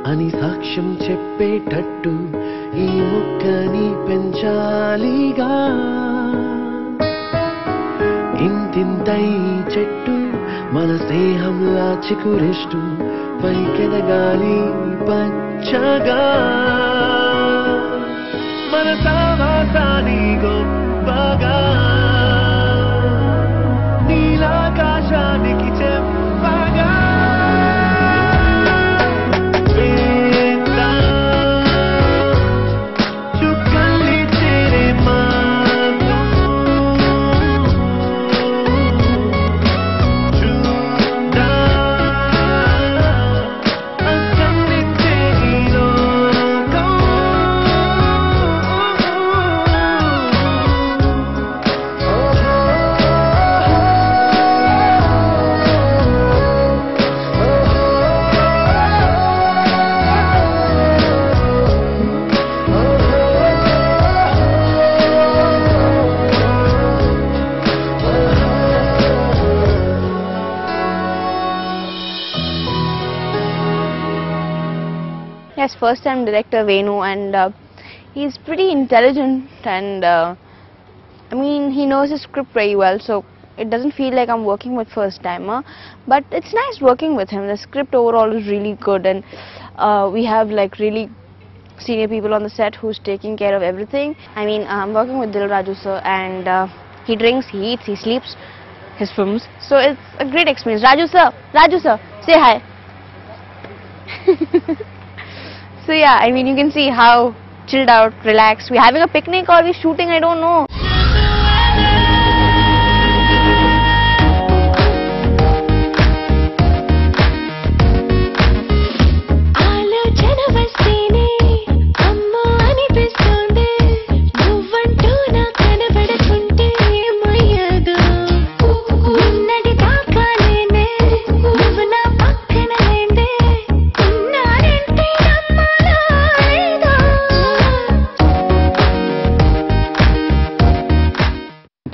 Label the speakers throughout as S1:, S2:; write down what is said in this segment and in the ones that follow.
S1: అని సాక్ష్యం చెప్పేటట్టు ఈ ముక్కని పెంచాలిగా ఇంతింతై చెట్టు మన స్నేహంలా చికురిస్తూ పైకెదగాలి పచ్చగా మన సావాసాని గొప్పగా నీలాకాశానికి చెప్పగా
S2: Yes, first time director Venu, and he's pretty intelligent, and I mean he knows his script very well, so it doesn't feel like I'm working with first timer, but it's nice working with him. The script overall is really good, and we have like really senior people on the set who's taking care of everything. I mean I'm working with Dil Raju sir, and he drinks, he eats, he sleeps his films, so it's a great experience. Raju sir, say hi. So yeah, I mean you can see how chilled out, relaxed. We're having a picnic or we're shooting, I don't know.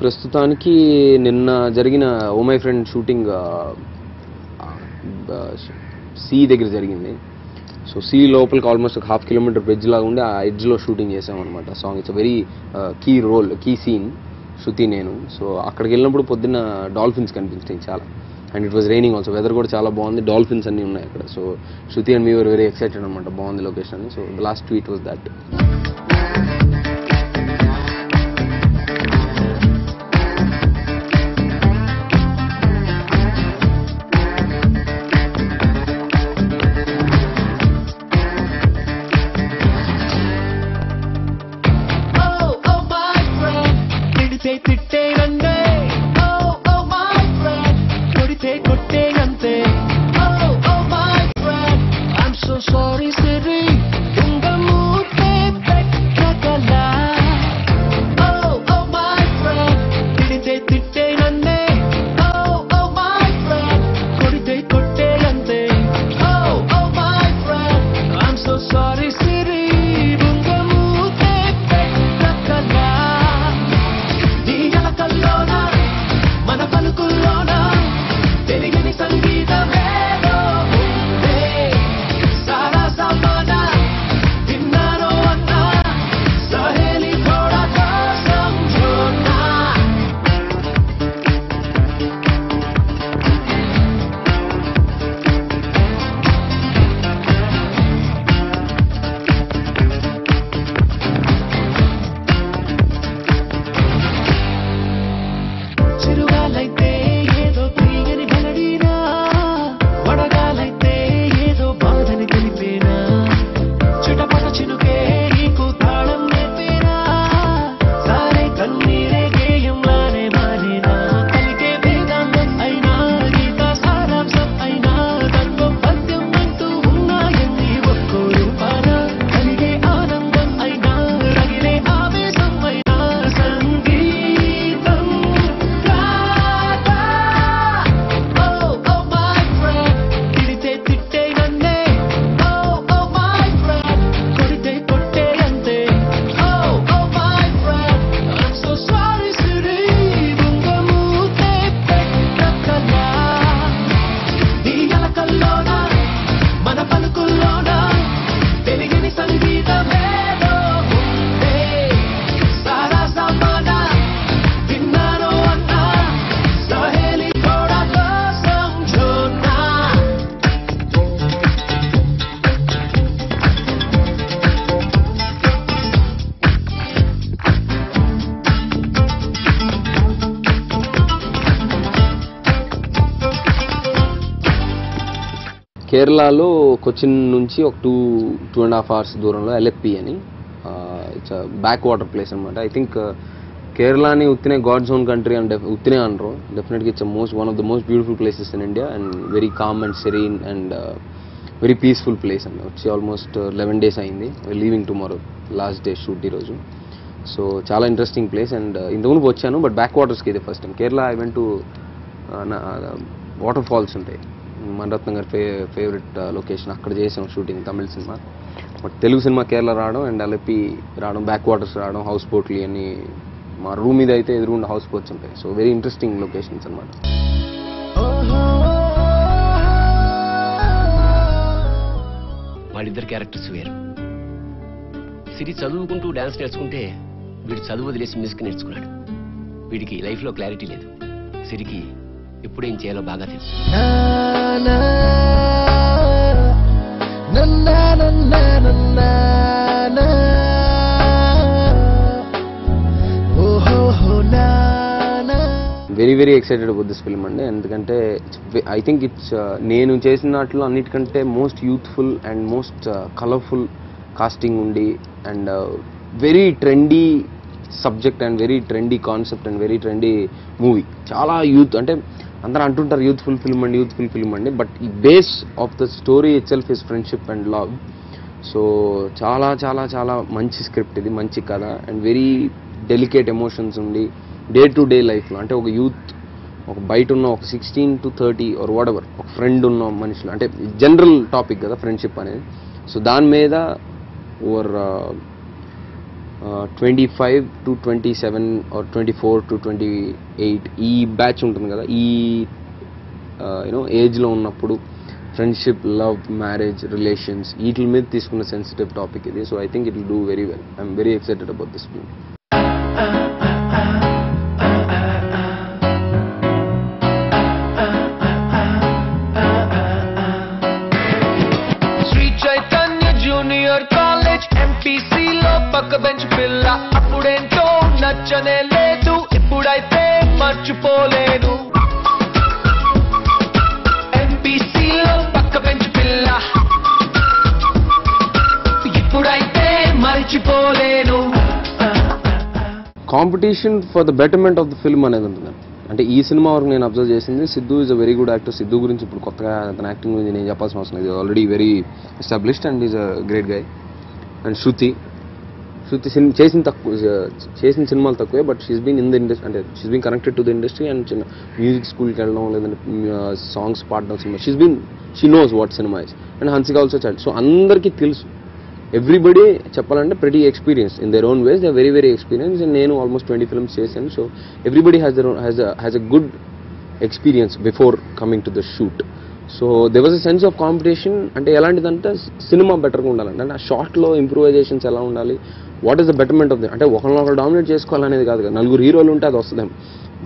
S3: ప్రస్తుతానికి నిన్న జరిగిన oh my friend shooting sea దగ్గర జరిగింది. So see లోపలికి almost ఒక 1/2 kilometre bridge లాగా ఉండి ఆ ఎడ్జ్లో షూటింగ్ చేసామన్నమాట. Song it's a very key role, key scene. Shruti నేను సో అక్కడికి వెళ్ళినప్పుడు పొద్దున్న డాల్ఫిన్స్ కనిపించాయి చాలా, and it was raining also. Weather కూడా చాలా బాగుంది, డాల్ఫిన్స్ అన్నీ ఉన్నాయి అక్కడ. So Shruti and me were very excited అనమాట, బాగుంది లొకేషన్ అని. So the last tweet was that.
S1: Sorry, Siri, in the mood, baby.
S3: కేరళలో కొచ్చిన్ నుంచి ఒక 2.5 hours దూరంలో ఎల్ఎఫ్పి అని, ఇట్స్ బ్యాక్ వాటర్ ప్లేస్ అనమాట. ఐ థింక్ కేరళని ఉత్తినే గాడ్ జోన్ కంట్రీ అండ్ ఉత్తినే అనరు. డెఫినెట్గా it's one of the most beautiful places in India and very calm and serene and very peaceful place అండి. వచ్చి ఆల్మోస్ట్ 11 days అయింది. Leaving tomorrow, last day shoot ఈరోజు. So చాలా ఇంట్రెస్టింగ్ ప్లేస్ అండ్ ఇంతకుముందు వచ్చాను, బట్ బ్యాక్ వాటర్స్కి ఇదే first time. Kerala I went to waterfalls ఉంటాయి, మణరత్నం గారి ఫేవరెట్ లొకేషన్, అక్కడ చేసాం shooting Tamil cinema. But Telugu cinema Kerala రావడం అండ్ ఎల్ఎపి రావడం, బ్యాక్ వాటర్స్ రావడం, హౌస్ బోట్లు అని, మా రూమ్ మీద అయితే ఎదురుగుండా హౌస్ బోట్స్ ఉంటాయి. సో వెరీ ఇంట్రెస్టింగ్ లొకేషన్స్ అనమాట.
S4: వాళ్ళిద్దరు క్యారెక్టర్స్ వేరు. సిరి చదువుకుంటూ డాన్స్ నేర్చుకుంటే వీడు చదువు వదిలేసి మ్యూజిక్ నేర్చుకున్నాడు. వీడికి లైఫ్లో క్లారిటీ లేదు. సిరికి ఎప్పుడేం చేయాలో బాగా తెలుసు.
S3: Very very excited about this film అండి. ఎందుకంటే ఐ థింక్ ఇట్స్ నేను చేసిన వాటిలో అన్నిటికంటే most youthful and most colourful casting ఉండి and very trendy subject and very trendy concept and very trendy movie. చాలా యూత్ అంటే అందరూ అంటుంటారు యూత్ఫుల్ ఫిల్మ్ అండి, బట్ ఈ base of the story itself is friendship and love. So చాలా చాలా చాలా మంచి స్క్రిప్ట్ ఇది, మంచి కథ అండ్ వెరీ డెలికేట్ ఎమోషన్స్ ఉండి డే టు డే లైఫ్లో అంటే ఒక యూత్, ఒక బయట ఉన్న ఒక 16 to 30 or whatever ఒక ఫ్రెండ్ ఉన్న మనుషులు అంటే జనరల్ టాపిక్ కదా ఫ్రెండ్షిప్ అనేది. సో దాని మీద ఓవర్ 25 to 27 or 24 to 28 ఈ బ్యాచ్ ఉంటుంది కదా, ఈ ఏజ్లో ఉన్నప్పుడు ఫ్రెండ్షిప్, లవ్, మ్యారేజ్, రిలేషన్స్ వీటి మీద తీసుకున్న సెన్సిటివ్ టాపిక్ ఇది. So I think it will do very well. I'm very excited about this film.
S1: పక్క బెంచ్ పిల్ల అప్పుడేంటో నచ్చనే లేదు, ఇప్పుడైతే మర్చిపోలేను. ఎంపీసీలో పక్క బెంచ్ పిల్ల ఇప్పుడైతే మర్చిపోలేను.
S3: Competition for the betterment of the film అనేది ఉంటుంది. అంటే ఈ సినిమా వరకు నేను అబ్జర్వ్ చేసింది, Siddhu is a very good actor. Siddhu గురించి ఇప్పుడు కొత్తగా అతని యాక్టింగ్ గురించి నేను చెప్పాల్సిన అవసరం లేదు, already very established and is a great guy. And Shruti చేసిన సినిమాలు తక్కువే, but she's been in the industry, అంటే she's been connected to the industry and చిన్న మ్యూజిక్ స్కూల్కి వెళ్ళడం లేదంటే సాంగ్స్ పాడడం, cinema she knows what cinema is. And Hansika also child. So అందరికీ తెలుసు, ఎవ్రీబడి చెప్పాలంటే pretty experienced in their own ways. They are very very experienced and నేను almost 20 films చేశాను. So everybody has a good experience before coming to the shoot. So there was a sense of competition. అంటే ఎలాంటిదంటే cinema బెటర్గా ఉండాలంటే అంటే ఆ షార్ట్లో improvisations ఎలా ఉండాలి, what is the betterment of the, అంటే ఒకరినొకరు డామినేట్ చేసుకోవాలనేది కాదు కదా, నలుగురు హీరోలు ఉంటే అది వస్తుందేమో.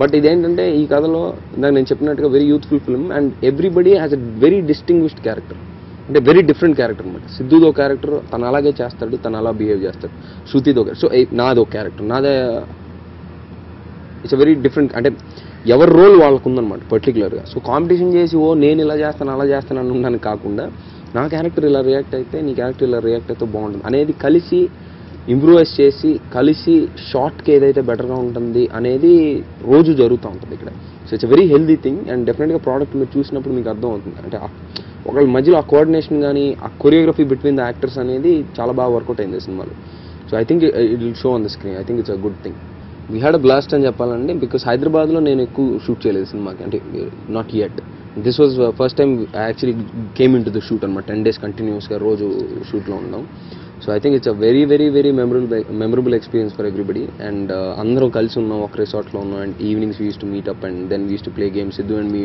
S3: బట్ ఇదేంటంటే ఈ కథలో ఇందాక నేను చెప్పినట్టుగా very youthful film and everybody has a very distinguished character, అంటే వెరీ డిఫరెంట్ క్యారెక్టర్ అనమాట. సిద్ధుదో క్యారెక్టర్ తను అలాగే చేస్తాడు, తను అలా బిహేవ్ చేస్తాడు. శృతిదో క్యారెక్టర్, సో నాదో క్యారెక్టర్, నాదే ఇట్స్ అ వెరీ డిఫరెంట్, అంటే ఎవరి రోల్ వాళ్ళకు ఉందన్నమాట పర్టికులర్గా. సో కాంపిటీషన్ చేసి నేను ఇలా చేస్తాను అలా చేస్తాను అని ఉండడానికి కాకుండా నా క్యారెక్టర్ ఇలా రియాక్ట్ అయితే నీ క్యారెక్టర్ ఇలా రియాక్ట్ అయితే బాగుంటుంది అనేది కలిసి ఇంప్రూవైజ్ చేసి కలిసి షార్ట్కి ఏదైతే బెటర్గా ఉంటుంది అనేది రోజు జరుగుతూ ఉంటుంది ఇక్కడ. So it's a very healthy thing and డెఫినెట్గా ప్రోడక్ట్ మీరు చూసినప్పుడు మీకు అర్థం అవుతుంది. అంటే ఒకళ్ళ మధ్యలో ఆ కోఆర్డినేషన్ కానీ ఆ కొరియోగ్రఫీ బిట్వీన్ ద యాక్టర్స్ అనేది చాలా బాగా వర్కౌట్ అయింది సినిమాలో. So I think it will show on the screen. I think it's a good thing. We had a blast అని చెప్పాలండి, బికాస్ హైదరాబాద్లో నేను ఎక్కువ షూట్ చేయలేదు సినిమాకి, అంటే not yet. This was first time I actually came in to the shoot అనమాట. 10 days కంటిన్యూస్గా రోజు షూట్లో ఉన్నాం. So I think it's a very very very memorable experience for everybody. And అందరం కలిసి ఉన్నాం, ఒక రిసార్ట్లో ఉన్నాం. And evenings we used to meet up and then we used to play games. Siddhu and me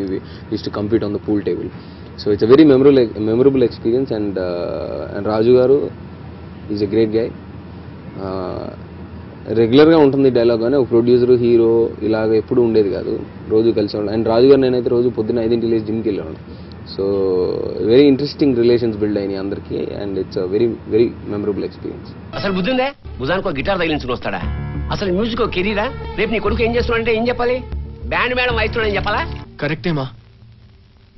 S3: used to compete on the pool table. So it's a very memorable experience. And రాజు గారు is a great గై. రెగ్యులర్గా ఉంటుంది dialogue, కానీ ఒక producer hero ఇలాగ ఎప్పుడు ఉండేది కాదు, రోజు కలిసేవాళ్ళు. అండ్ రాజు గారు నేనైతే రోజు పొద్దున్న 5 లేచి జిమ్కి వెళ్ళేవాడు. So very interesting relations build అయినాయి అందరికీ and it's a very very memorable experience.
S4: అసలు బుద్ధిందే, భుజానికి ఒక గిటార్ తగిలించుకుని వస్తాడా? అసలు మ్యూజిక్ ఒక కెరీరా? రేపు నీ కొడుకు ఏం చేస్తున్నాడంటే ఏం చెప్పాలి? బ్యాండ్ మేడం వాయిస్తున్నాడని చెప్పాలా?
S5: కరెక్టేమా,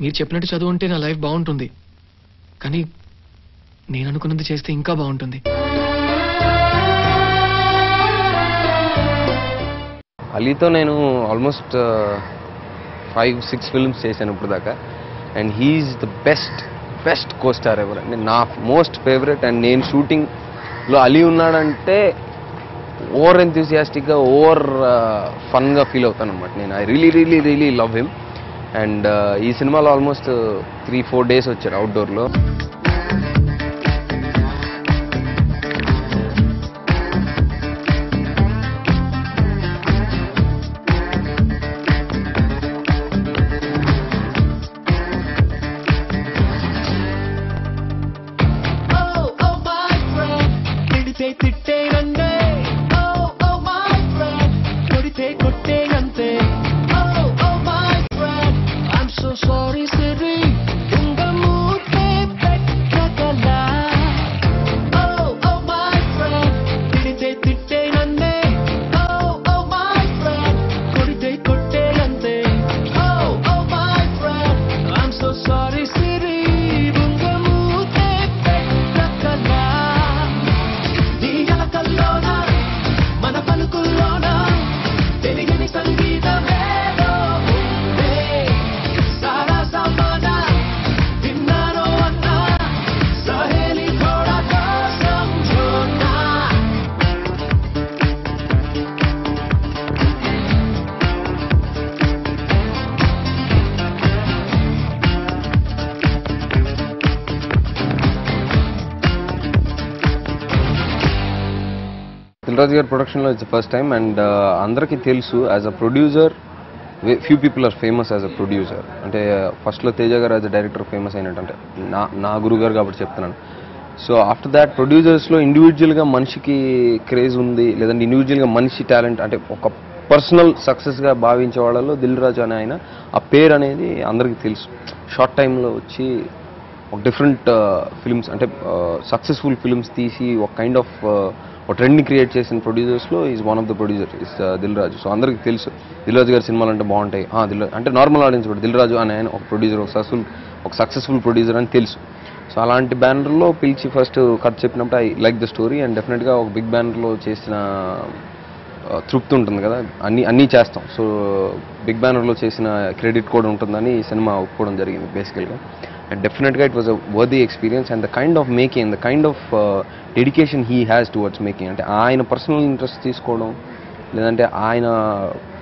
S5: మీరు చెప్పినట్టు చదువు ఉంటే నా లైఫ్ బాగుంటుంది. కానీ నేను అనుకున్నది చేస్తే ఇంకా బాగుంటుంది.
S3: అలీతో నేను ఆల్మోస్ట్ 5-6 ఫిల్మ్స్ చేశాను ఇప్పుడు దాకా. And he's the best costar ever. అంటే నా మోస్ట్ ఫేవరెట్. అండ్ నేను షూటింగ్లో అలీ ఉన్నాడంటే ఓవర్ ఎంతూసియాస్టిక్గా ఓవర్ ఫన్గా ఫీల్ అవుతాను అనమాట. నేను I really love him. And ఈ సినిమాలో ఆల్మోస్ట్ 3-4 డేస్ వచ్చాడు అవుట్డోర్లో. దిల్రాజు గారి ప్రొడక్షన్లో ఇట్స్ ఫస్ట్ టైం. అండ్ అందరికీ తెలుసు as a producer few people are famous as a producer. అంటే ఫస్ట్లో తేజ గారు యాజ్ అ డైరెక్టర్ ఫేమస్ అయినట్టు, అంటే నా గురువు గారు కాబట్టి చెప్తున్నాను. సో ఆఫ్టర్ దాట్ ప్రొడ్యూసర్స్లో ఇండివిజువల్గా మనిషికి క్రేజ్ ఉంది, లేదంటే ఇండివిజువల్గా మనిషి టాలెంట్ అంటే ఒక పర్సనల్ సక్సెస్గా భావించే వాళ్ళలో దిల్రాజు అనే ఆయన ఆ పేరు అనేది అందరికీ తెలుసు. షార్ట్ టైంలో వచ్చి ఒక డిఫరెంట్ ఫిల్మ్స్ అంటే సక్సెస్ఫుల్ ఫిల్మ్స్ తీసి ఒక కైండ్ ఆఫ్ ఒక ట్రెండ్ని క్రియేట్ చేసిన ప్రొడ్యూసర్స్లో is one of the producer is Dil Raju. So అందరికీ తెలుసు దిల్రాజు గారి సినిమాలు అంటే బాగుంటాయి. దిల్రాజు అంటే నార్మల్ ఆడియన్స్ కూడా దిల్రాజు అని ఆయన ఒక ప్రొడ్యూసర్, ఒక సక్సెస్ఫుల్ ప్రొడ్యూసర్ అని తెలుసు. సో అలాంటి బ్యానర్లో పిలిచి ఫస్ట్ కథ చెప్పినప్పుడు I like the story. And డెఫినెట్గా ఒక బిగ్ బ్యానర్లో చేసిన తృప్తి ఉంటుంది కదా, అన్నీ చేస్తాం. సో బిగ్ బ్యానర్లో చేసిన క్రెడిట్ కూడా ఉంటుందని ఈ సినిమా ఒప్పుకోవడం జరిగింది బేసికల్గా. అండ్ డెఫినెట్గా it was a worthy experience. And the kind of making, the kind of dedication he has towards making, అంటే ఆయన పర్సనల్ ఇంట్రెస్ట్ తీసుకోవడం, లేదంటే ఆయన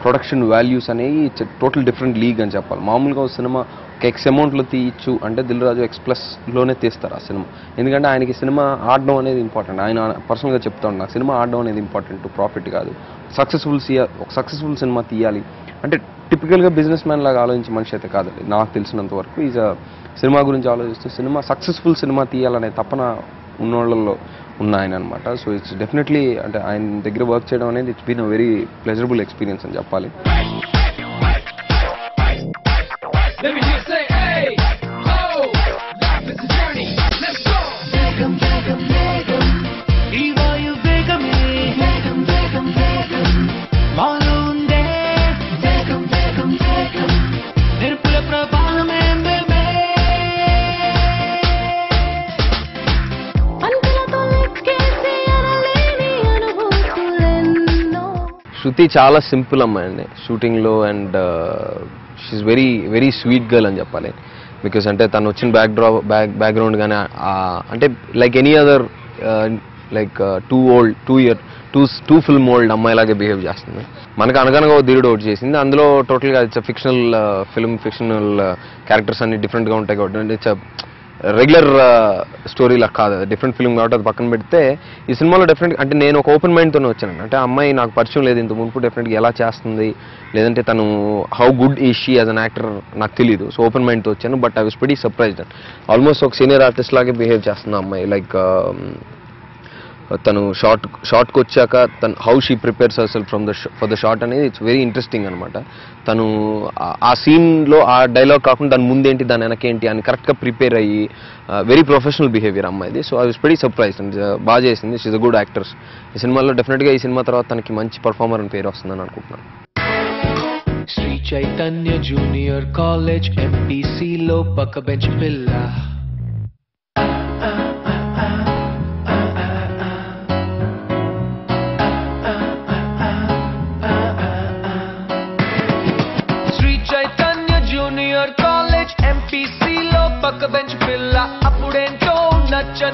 S3: ప్రొడక్షన్ వాల్యూస్ అనేవి ఇట్స్ టోటల్ డిఫరెంట్ లీగ్ అని చెప్పాలి. మామూలుగా సినిమా ఒక ఎక్స్ అమౌంట్లో తీయచ్చు అంటే దిల్రాజు X+లోనే తీస్తారు ఆ సినిమా. ఎందుకంటే ఆయనకి సినిమా ఆడడం అనేది ఇంపార్టెంట్. ఆయన పర్సనల్గా చెప్తాడు, నాకు సినిమా ఆడడం అనేది ఇంపార్టెంట్, ప్రాఫిట్ కాదు. ఒక సక్సెస్ఫుల్ సినిమా తీయాలి అంటే టిపికల్గా బిజినెస్ మ్యాన్ లాగా ఆలోచించే మనిషి అయితే కాదు నాకు తెలిసినంత వరకు. ఈజ్ సినిమా గురించి ఆలోచిస్తూ సక్సెస్ఫుల్ సినిమా తీయాలనే తపన ఉన్నోళ్ళల్లో ఉన్న ఆయన అనమాట. సో ఇట్స్ డెఫినెట్లీ అంటే ఆయన దగ్గర వర్క్ చేయడం అనేది it's been a very pleasurable experience అని చెప్పాలి. శృతి చాలా సింపుల్ అమ్మాయి అండి షూటింగ్లో. And she very sweet girl అని చెప్పాలి. బికాస్ అంటే తను వచ్చిన బ్యాక్గ్రౌండ్ కానీ అంటే like any other like two film old అమ్మాయిలాగే బిహేవ్ చేస్తుంది. మనకు అనగనగా ఓ ధీరుడు ఒకటి చేసింది, అందులో టోటల్గా ఇట్స్ ఫిక్షనల్ ఫిక్షనల్ క్యారెక్టర్స్ అన్ని డిఫరెంట్గా ఉంటాయి కాబట్టి ఇట్స్ రెగ్యులర్ స్టోరీలా కాదు, అది డిఫరెంట్ ఫిల్మ్ కాబట్టి అది పక్కన పెడితే ఈ సినిమాలో డెఫినెట్ అంటే నేను ఒక ఓపెన్ మైండ్తోనే వచ్చాను. అంటే అమ్మాయి నాకు పరిచయం లేదు ఇంత మునుపు, డెఫినెట్గా ఎలా చేస్తుంది లేదంటే తను how good is she as an actor నాకు తెలియదు. సో ఓపెన్ మైండ్తో వచ్చాను. But I was very surprised and almost ఒక సీనియర్ ఆర్టిస్ట్ లాగే బిహేవ్ చేస్తుంది అమ్మాయి. లైక్ తను షార్ట్కి వచ్చాక తను how she prepares herself for the short అనేది ఇట్స్ వెరీ ఇంట్రెస్టింగ్ అనమాట. తను ఆ సీన్లో ఆ డైలాగ్ కాకుండా దాని ముందేంటి దాని వెనకేంటి అని కరెక్ట్గా ప్రిపేర్ అయ్యి వెరీ ప్రొఫెషనల్ బిహేవియర్ అమ్మాయిది. So I was very surprise and బాగా చేసింది. She's a good actors. ఈ సినిమాలో డెఫినెట్గా ఈ సినిమా తర్వాత తనకి మంచి పర్ఫార్మర్ అని పేరు వస్తుందని అనుకుంటున్నాను.
S1: శ్రీ చైతన్య జూనియర్ కాలేజ్ MPCలో పక్క బెంచ్ పిల్ల.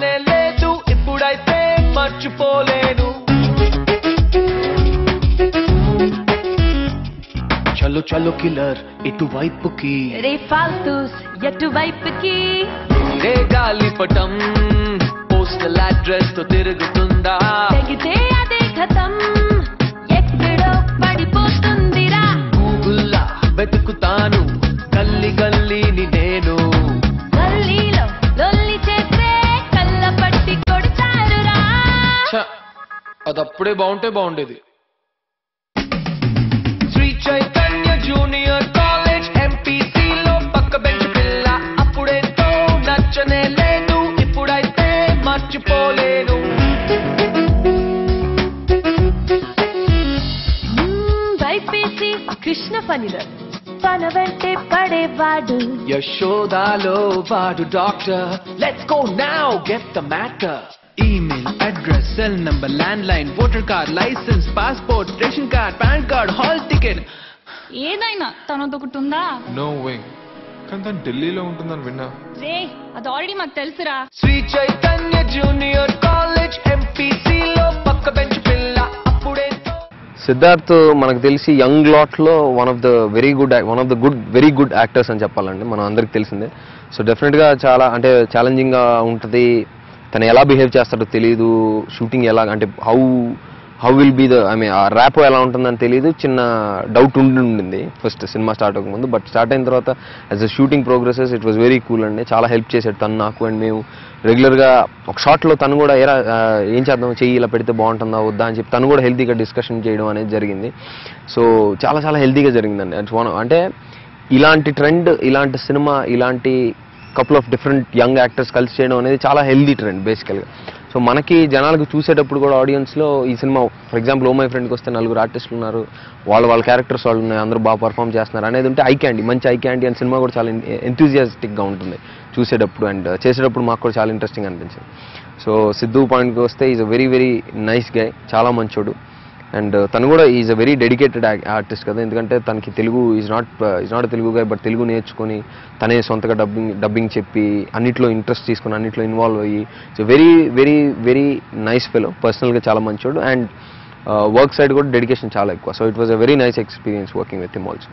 S6: నచ్చనే లేదు ఇప్పుడైతే మర్చిపోలేను చలో చలో కిల్లర్ ఇటువైపుకి
S7: రే ఫాల్తూస్ ఎటువైపుకి
S6: రే గాలిపటం పోస్టల్ అడ్రస్ తో తిరుగుతుందా
S7: తెగితే అదే ఖతం ఎక్కడో పడిపోతుందిరా
S6: గూగుల్లా వెతుకుతాను గల్లీ గల్లీని నేను
S7: గల్లీలో లొల్లి చేస్తే కళ్ళ పట్టి కొడతారురా
S5: అది అప్పుడే బాగుంటే బాగుండేది.
S6: శ్రీ చైతన్య జూనియర్ కాలేజ్ ఎంపీసీలో పక్క బెంచ్ పిల్ల అప్పుడేంతో నచ్చనే లేదు ఇప్పుడైతే మర్చిపోలేను
S7: వైపీసీ కృష్ణ పనిలో పన వెంటే పడేవాడు
S6: యశోదాలో వాడు doctor let's go now get the matter
S8: email address cell number landline voter card licence passport ration card PAN card hall ticket
S7: ఏదైనా తనదొకటి ఉందా
S9: నో వే, కానీ తను ఢిల్లీలో ఉంటుందని విన్నా.
S7: రే అది ఆల్రెడీ మాకు తెలుసురా
S6: శ్రీ చైతన్య జూనియర్ కాలేజ్ ఎంపీసీలో పక్క బెంచ్ పిల్ల అప్పుడేంతో
S3: సిద్ధార్థ్ మనకు తెలిసి యంగ్ లాట్లో one of the very good actors అని చెప్పాలండి, మనం అందరికి తెలిసిందే. సో డెఫినెట్గా చాలా అంటే ఛాలెంజింగ్గా ఉంటుంది, తను ఎలా బిహేవ్ చేస్తాడో తెలియదు, షూటింగ్ ఎలా అంటే how will be a wrap ఎలా ఉంటుందని తెలియదు, చిన్న డౌట్ ఉండింది ఫస్ట్ సినిమా స్టార్ట్ అవ్వకముందు. బట్ స్టార్ట్ అయిన తర్వాత as a shooting progresses it was very cool అండి, చాలా హెల్ప్ చేశాడు తను నాకు. అండ్ మేము రెగ్యులర్గా ఒక షాట్లో తను కూడా ఏం చేద్దాం చెయ్యి ఇలా పెడితే బాగుంటుందా వద్దా అని చెప్పి తను కూడా హెల్తీగా డిస్కషన్ చేయడం అనేది జరిగింది. సో చాలా చాలా హెల్తీగా జరిగిందండి. అంటే ఇలాంటి ట్రెండ్, ఇలాంటి సినిమా, ఇలాంటి couple of different young actors కలిసి చేయడం అనేది చాలా హెల్దీ ట్రెండ్ బేసికల్గా. సో మనకి జనాలకు చూసేటప్పుడు కూడా ఆడియన్స్లో ఈ cinema for example oh my ఫ్రెండ్కి వస్తే 4 ఆర్టిస్టులు ఉన్నారు, వాళ్ళ క్యారెక్టర్స్ వాళ్ళు ఉన్నాయి, అందరూ బాగా పర్ఫామ్ చేస్తున్నారు అనేది ఉంటే మంచి ఐ క్యాండీ అని సినిమా కూడా చాలా ఎంతూజియాస్టిక్గా ఉంటుంది చూసేటప్పుడు. అండ్ చేసేటప్పుడు మాకు కూడా చాలా ఇంట్రెస్టింగ్ అనిపించింది. సో సిద్ధు పాయింట్కి వస్తే is a very very nice guy, చాలా మంచోడు. అండ్ తను కూడా is a very dedicated artist కదా, ఎందుకంటే తనకి Telugu is not Telugu guy, but Telugu నేర్చుకొని తనే సొంతగా డబ్బింగ్ చెప్పి అన్నిట్లో ఇంట్రెస్ట్ తీసుకొని అన్నిట్లో ఇన్వాల్వ్ అయ్యి it's very very very nice fellow, పర్సనల్గా చాలా మంచోడు. అండ్ వర్క్ సైడ్ కూడా డెడికేషన్ చాలా ఎక్కువ. So it was a very nice experience working with him also.